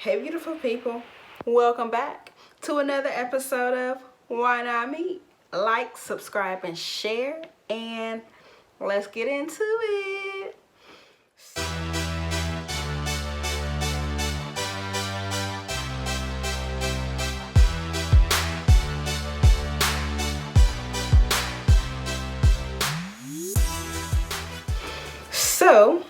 Hey beautiful people, welcome back to another episode of Why Not Me? Like, subscribe, and share, and let's get into it. So,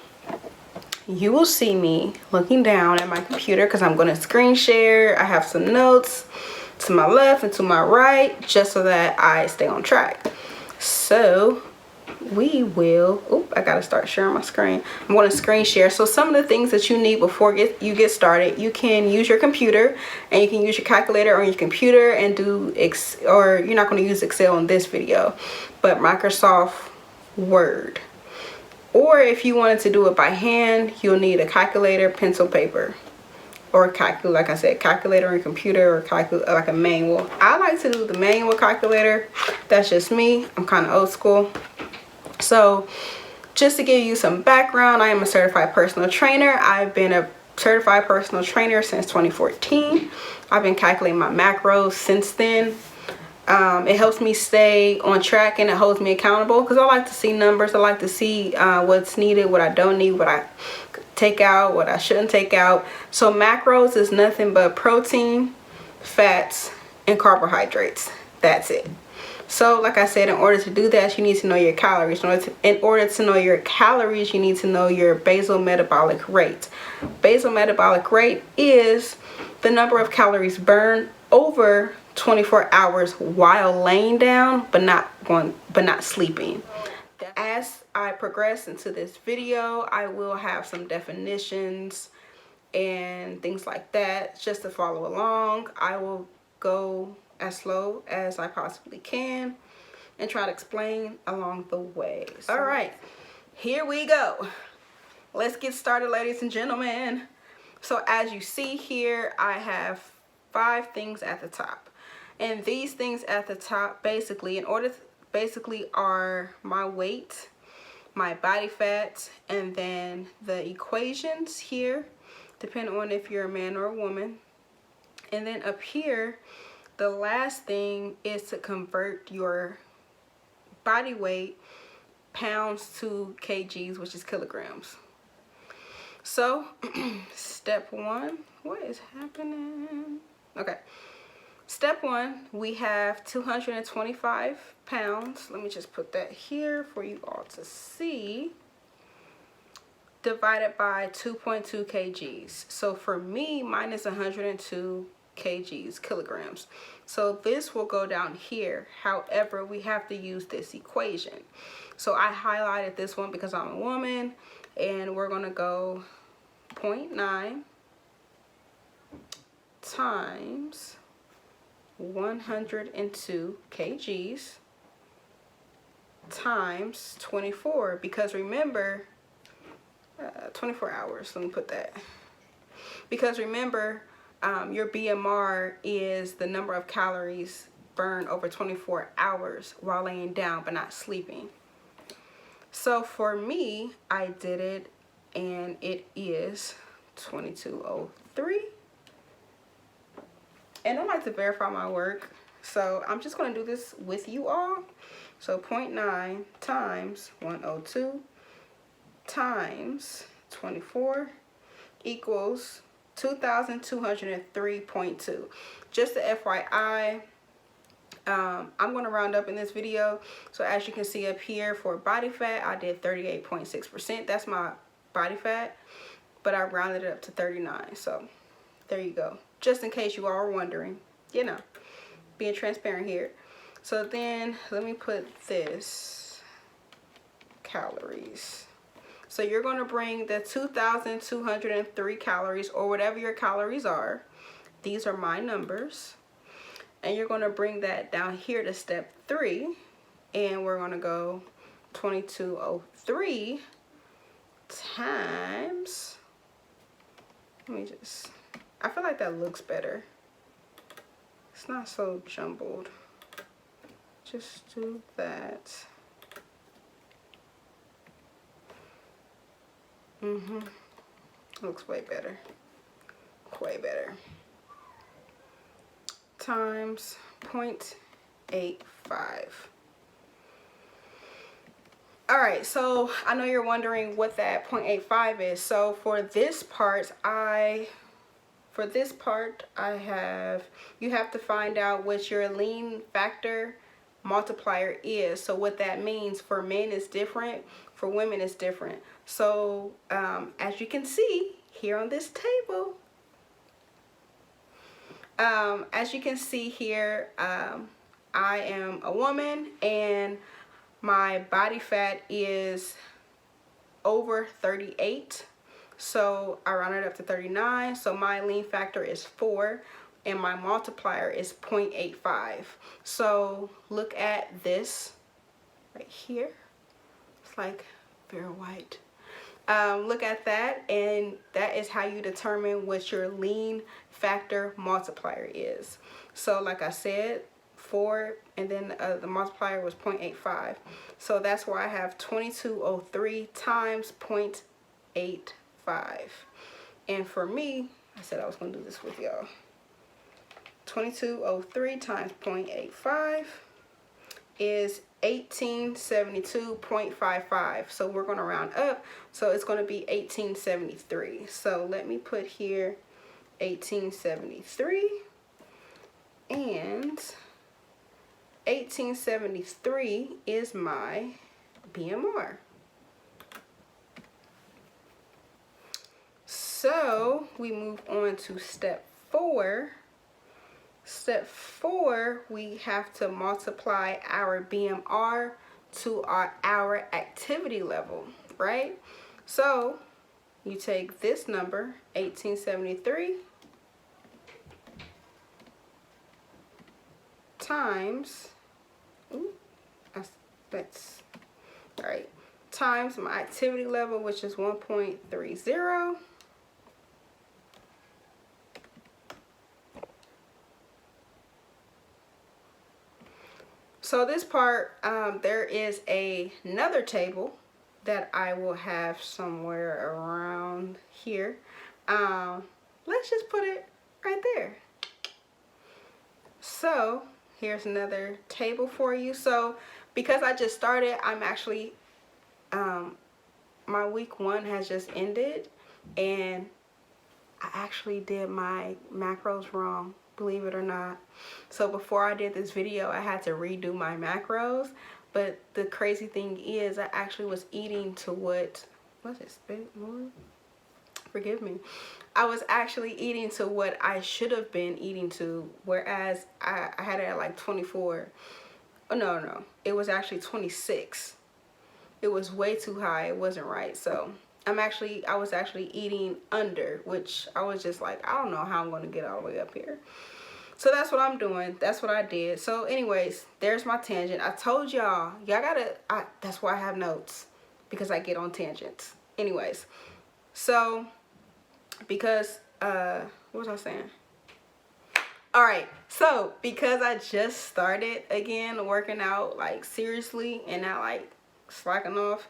you will see me looking down at my computer because I'm going to screen share. I have some notes to my left and to my right just so that I stay on track. So we will, I gotta start sharing my screen. I'm going to screen share. So some of the things that you need before you get started, you can use your computer and you can use your calculator on your computer and do or you're not going to use Excel in this video, but Microsoft Word. Or if you wanted to do it by hand, you'll need a calculator, pencil, paper, or like I said, calculator on your computer, or like a manual. I like to do the manual calculator. That's just me. I'm kind of old school. So just to give you some background, I am a certified personal trainer. I've been a certified personal trainer since 2014. I've been calculating my macros since then. It helps me stay on track and it holds me accountable because I like to see numbers. I like to see what's needed, what I don't need, what I take out, what I shouldn't take out. So macros is nothing but protein, fats, and carbohydrates. That's it. So like I said, in order to do that, you need to know your calories. In order to know your calories, you need to know your basal metabolic rate. Basal metabolic rate is the number of calories burned over 24 hours while laying down but not sleeping. As I progress into this video, I will have some definitions and things like that just to follow along. I will go as slow as I possibly can and try to explain along the way. All right, here we go. Let's get started, ladies and gentlemen. So as you see here, I have 5 things at the top. And these things at the top basically are my weight, my body fat, and then the equations here, depending on if you're a man or a woman. And then up here, the last thing is to convert your body weight pounds to kgs, which is kilograms. So step 1, what is happening? Okay. Step 1, we have 225 pounds. Let me just put that here for you all to see. Divided by 2.2 kgs. So for me, mine is 102 kgs, kilograms. So this will go down here. However, we have to use this equation. So I highlighted this one because I'm a woman, and we're going to go 0.9 times 102 kgs times 24, because remember 24 hours, let me put that, because remember your BMR is the number of calories burned over 24 hours while laying down but not sleeping. So for me, I did it and it is 2203. And I like to verify my work, so I'm just going to do this with you all. So 0.9 times 102 times 24 equals 2,203.2. Just a FYI, I'm going to round up in this video. So as you can see up here, for body fat, I did 38.6%. That's my body fat, but I rounded it up to 39. So there you go. Just in case you are wondering, you know, being transparent here. So then let me put this calories. So you're going to bring the 2,203 calories, or whatever your calories are. These are my numbers. And you're going to bring that down here to step 3. And we're going to go 2203 times, I feel like that looks better. It's not so jumbled. Just do that. Looks way better. way better. Times 0.85. All right, so I know you're wondering what that 0.85 is. So for this part, I have, you have to find out what your lean factor multiplier is. So what that means for men is different, for women is different. So as you can see here on this table, as you can see here, I am a woman and my body fat is over 38. So I rounded up to 39. So my lean factor is 4 and my multiplier is 0.85. So look at this right here. It's like very white. Look at that, and that is how you determine what your lean factor multiplier is. So like I said, 4, and then the multiplier was 0.85. So that's why I have 2203 times 0.85. And for me, I said I was going to do this with y'all. 2203 times 0.85 is 1872.55. So we're going to round up. So it's going to be 1873. So let me put here 1873, and 1873 is my BMR. So we move on to step 4. Step 4, we have to multiply our BMR to our activity level, right? So you take this number, 1873, times, times my activity level, which is 1.30. So this part, there is another table that I will have somewhere around here. Let's just put it right there. So here's another table for you. So because I just started, I'm actually, my week 1 has just ended, and I actually did my macros wrong, believe it or not. So before I did this video, I had to redo my macros. But the crazy thing is, I actually was eating to what it, more? Forgive me. I was actually eating to what I should have been eating to, whereas I had it at like 24. Oh, no, it was actually 26. It was way too high. It wasn't right. So I was actually eating under, which I was just like, I don't know how I'm going to get all the way up here. So that's what I'm doing. That's what I did. So anyways, there's my tangent. I told y'all that's why I have notes, because I get on tangents. Anyways, so because, what was I saying? All right, so because I just started again working out like seriously and not like slacking off,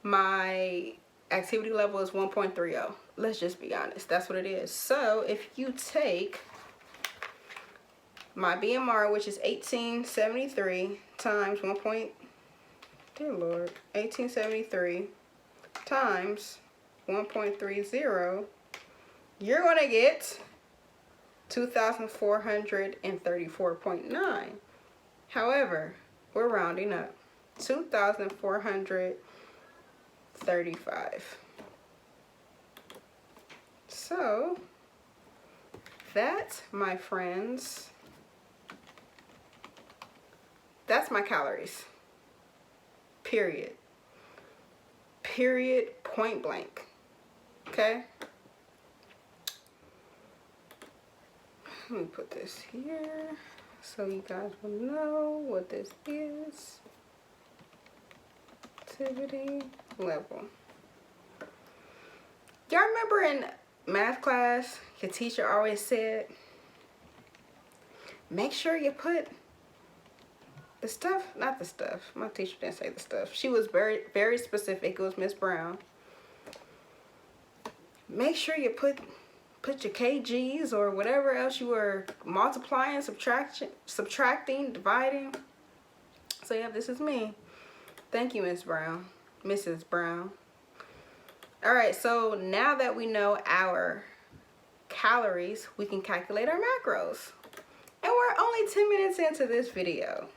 my activity level is 1.30. Let's just be honest, that's what it is. So if you take my BMR, which is 1873, times 1873 times 1.30, you're going to get 2,434.9. However, we're rounding up. 2,435. So that, my friends, that's my calories. Period. Point blank. Okay? Let me put this here so you guys will know what this is. Activity level. Y'all remember in math class, your teacher always said, make sure you put the stuff, not the stuff. My teacher didn't say the stuff. She was very, very specific. It was Miss Brown. Make sure you put put your kgs or whatever else you were multiplying, subtracting, dividing. So yeah, this is me. Thank you, Miss Brown, Mrs. Brown. All right, so now that we know our calories, we can calculate our macros. And we're only 10 minutes into this video.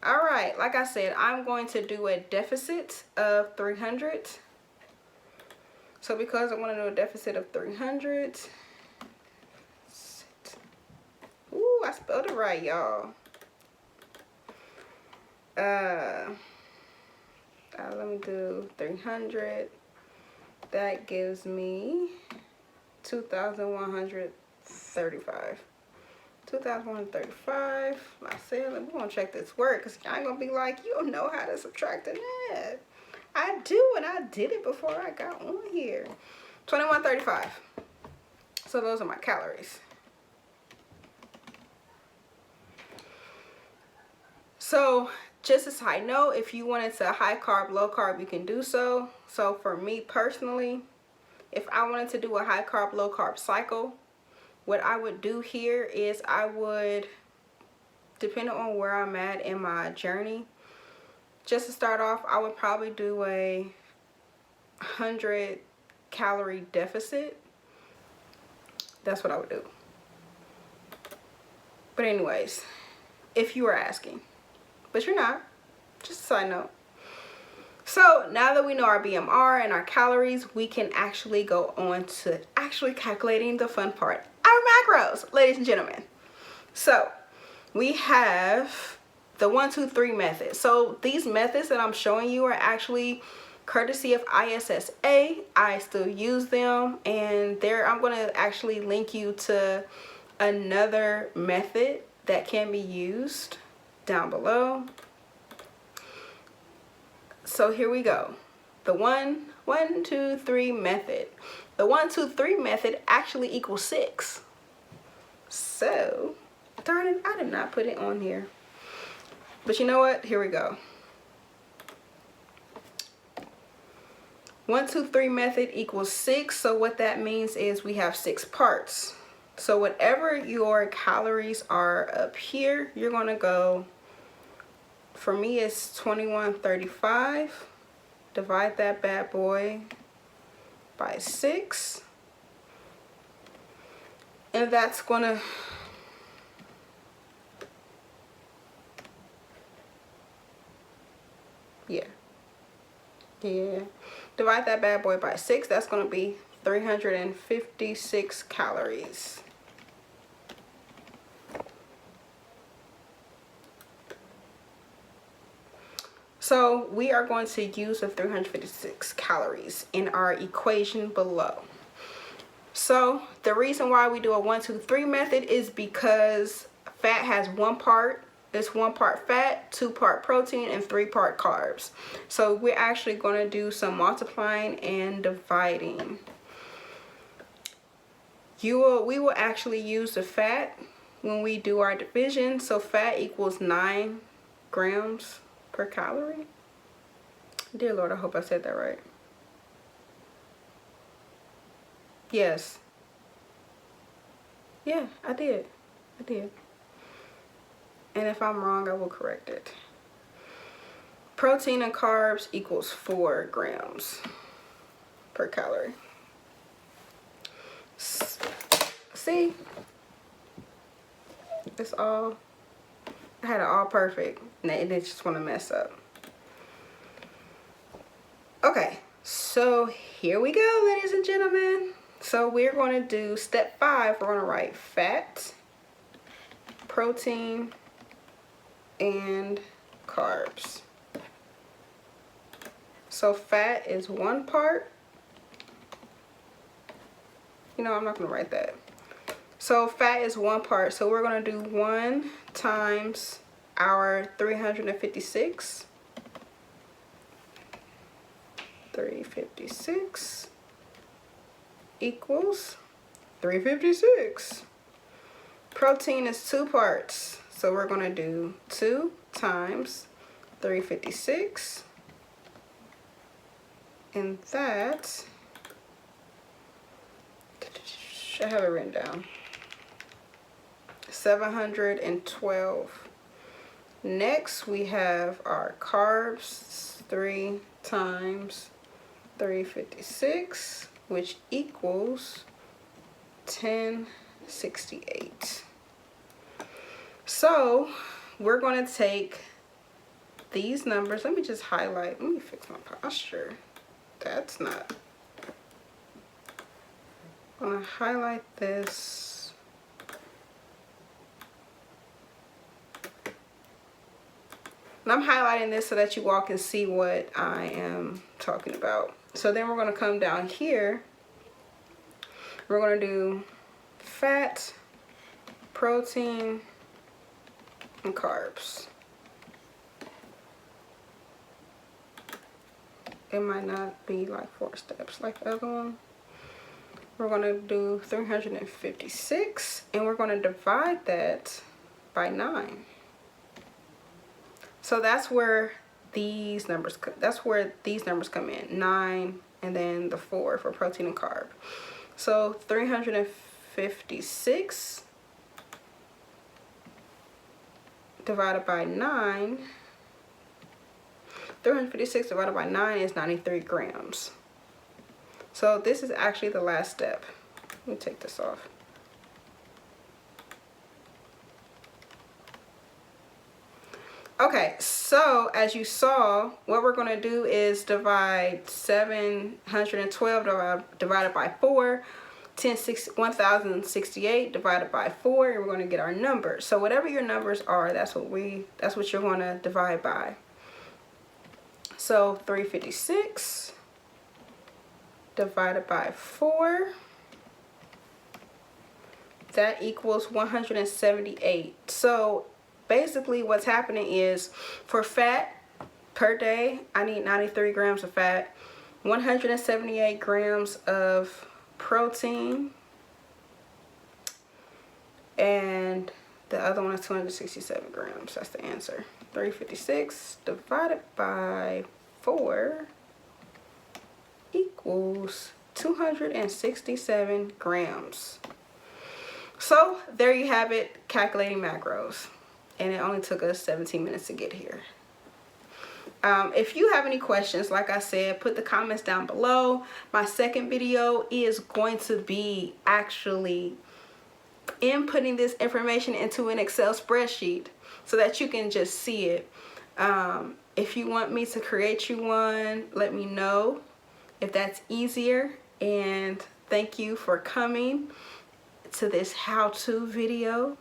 All right, like I said, I'm going to do a deficit of 300. So because I want to do a deficit of 300, ooh, I spelled it right, y'all. Let me do 300. That gives me 2,135. 2,135. I said, we're gonna check this work because I ain't gonna be like, you don't know how to subtract an ad. I do, and I did it before I got on here. 2,135. So those are my calories. So just a side note, if you wanted to high carb, low carb, you can do so. So for me personally, if I wanted to do a high carb, low carb cycle, what I would do here is I would, depending on where I'm at in my journey, just to start off, I would probably do a 100 calorie deficit. That's what I would do. But anyways, if you were asking, but you're not, just a side note. So now that we know our BMR and our calories, we can actually go on to actually calculating the fun part, our macros, ladies and gentlemen. So we have the 1, 2, 3 method. So these methods that I'm showing you are actually courtesy of ISSA. I still use them, and there I'm going to actually link you to another method that can be used down below. So here we go. The 1, 2, 3 method. The 1, 2, 3 method actually equals 6. So, darn it, I did not put it on here. But you know what? Here we go. 1, 2, 3 method equals 6. So what that means is we have 6 parts. So whatever your calories are up here, you're going to go, for me it's 2135. Divide that bad boy by 6. And that's going to, yeah. Divide that bad boy by 6. That's going to be 356 calories. So we are going to use the 356 calories in our equation below. So the reason why we do a 1, 2, 3 method is because fat has 1 part. It's 1 part fat, 2 part protein, and 3 part carbs. So we're actually going to do some multiplying and dividing. We will actually use the fat when we do our division. So fat equals 9 grams per calorie. Dear Lord, I hope I said that right. Yes. Yeah, I did. And if I'm wrong, I will correct it. Protein and carbs equals 4 grams per calorie. See? It's all, I had it all perfect. And they just want to mess up. Okay, so here we go, ladies and gentlemen. So we're going to do step 5. We're going to write fat, protein, and carbs. So fat is 1 part. You know, I'm not going to write that. So fat is 1 part. So we're going to do 1 times our 356. 356 equals 356. Protein is 2 parts. So we're going to do 2 times 356. And that should have it written down. 712. Next, we have our carbs, 3 times 356, which equals 1068. So we're going to take these numbers. Let me just highlight. Let me fix my posture. That's not. I'm going to highlight this. And I'm highlighting this so that you all can see what I am talking about. So then we're going to come down here. We're going to do fat, protein, and carbs. It might not be like 4 steps like the other one. We're going to do 356, and we're going to divide that by 9. So that's where these numbers come in, 9 and then the 4 for protein and carb. So 356 divided by 9, 356 divided by 9 is 93 grams. So this is actually the last step. Let me take this off. Okay, so as you saw, what we're going to do is divide 712 divided by 4, 1068 divided by 4, and we're going to get our numbers. So whatever your numbers are, that's what you're going to divide by. So 356 divided by 4, that equals 178. So basically what's happening is, for fat per day, I need 93 grams of fat, 178 grams of protein, and the other one is 267 grams. That's the answer. 356 divided by 4 equals 267 grams. So there you have it, calculating macros. And it only took us 17 minutes to get here. If you have any questions, like I said, put the comments down below. My second video is going to be actually inputting this information into an Excel spreadsheet so that you can just see it. If you want me to create you one, let me know if that's easier. And thank you for coming to this how-to video.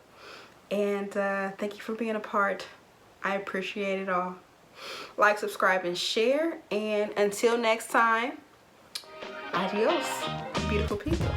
And thank you for being a part. I appreciate it all. Like, subscribe, and share. And until next time, adios, beautiful people.